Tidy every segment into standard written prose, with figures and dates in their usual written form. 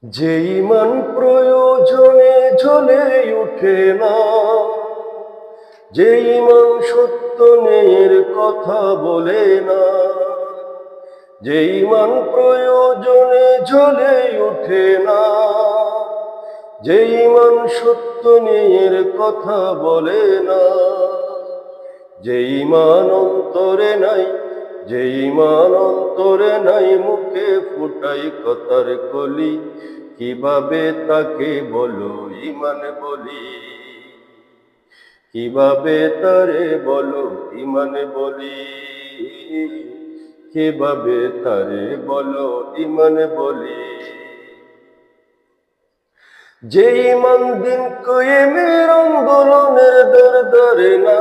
যে ইমান প্রয়োজনে জ্বলে ওঠে না, যে ইমান সত্যনের কথা বলে না, যে ইমান প্রয়োজনে জ্বলে ওঠে না, যে ইমান সত্যনের কথা বলে না, যে ইমান অন্তরে নাই, যে ইমান অন্তরে নাই, মুখে ফুটাই কথার কলি, কিভাবে তাকে বলো ইমান বলি, কিভাবে তারে বলো ইমান বলি, কিভাবে তারে বলো ইমান বলি। যে ইমান দিন কায়েমের আন্দোলনের দরদারে না,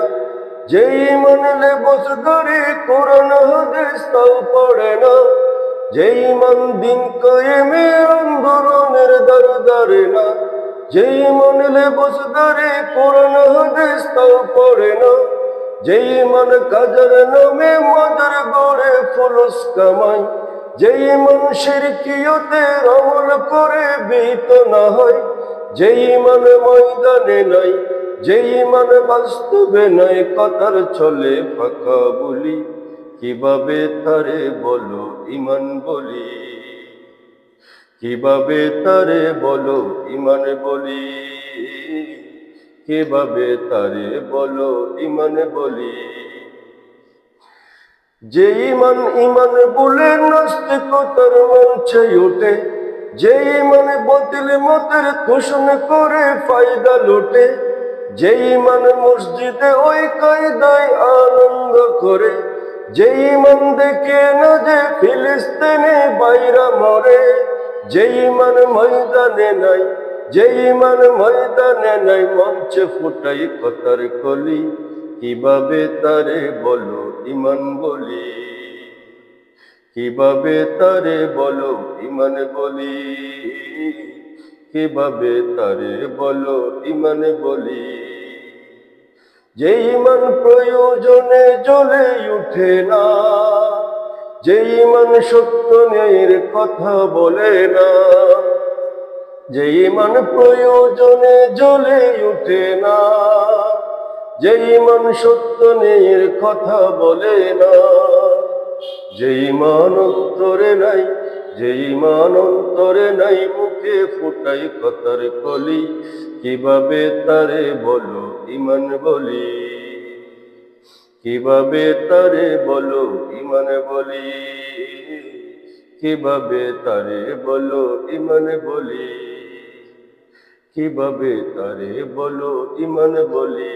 যে ইমান লেবাস ধরে কোরআন হাদিস তাও পড়ে না, যে ইমান দিন কায়েমের আন্দোলনের দরদারে না, যে ইমান লেবাস ধরে কোরআন হাদিস তাও পড়ে না, যে ইমান কাজের নামে মাজার গড়ে ফুলুস কামাই, যে ইমান শিরকিয়তের আমল করে বিহিত না হয়, যে ইমান ময়দানে নাই, যে ইমান বাস্তবে নাই, কথার চলে ফাঁকা বলি, কিভাবে তারে বলো ইমান বলি, কিভাবে তারে বলো ইমান বলি, কিভাবে তারে বলো ইমান বলি। যে ইমান ইমান বলে নাস্তিকতার মঞ্চে ওঠে, যে ইমান বাতিল মতের তোষণ করে ফায়দা লুটে, যে ইমান মসজিদে ওই কায়দায় আনন্দ করে, যে ইমান দেখে না যে ফিলিস্তিনে বাইরা মরে, যে ইমান ময়দানে নাই, যে ইমান ময়দানে নাই, মঞ্চে ফুটাই কথার কলি, কিভাবে তারে বলো ইমান বলি, কিভাবে তারে বলো ইমান বলি, কিভাবে তারে বলো ইমান বলি। যে ইমান প্রয়োজনে জ্বলে ওঠে না, যে ইমান সত্য ন্যায়ের কথা বলে না, যে ইমান প্রয়োজনে জ্বলে ওঠে না, যে ইমান সত্য ন্যায়ের কথা বলে না, যে ইমান অন্তরে নাই, যে ইমান অন্তরে নাই, মুখে ফুটাই কথার কলি, কিভাবে তারে বলো ইমান বলি, কিভাবে তারে বলো ইমান বলি, কিভাবে তারে বলো ইমান বলি, কিভাবে তারে বলো ইমান বলি।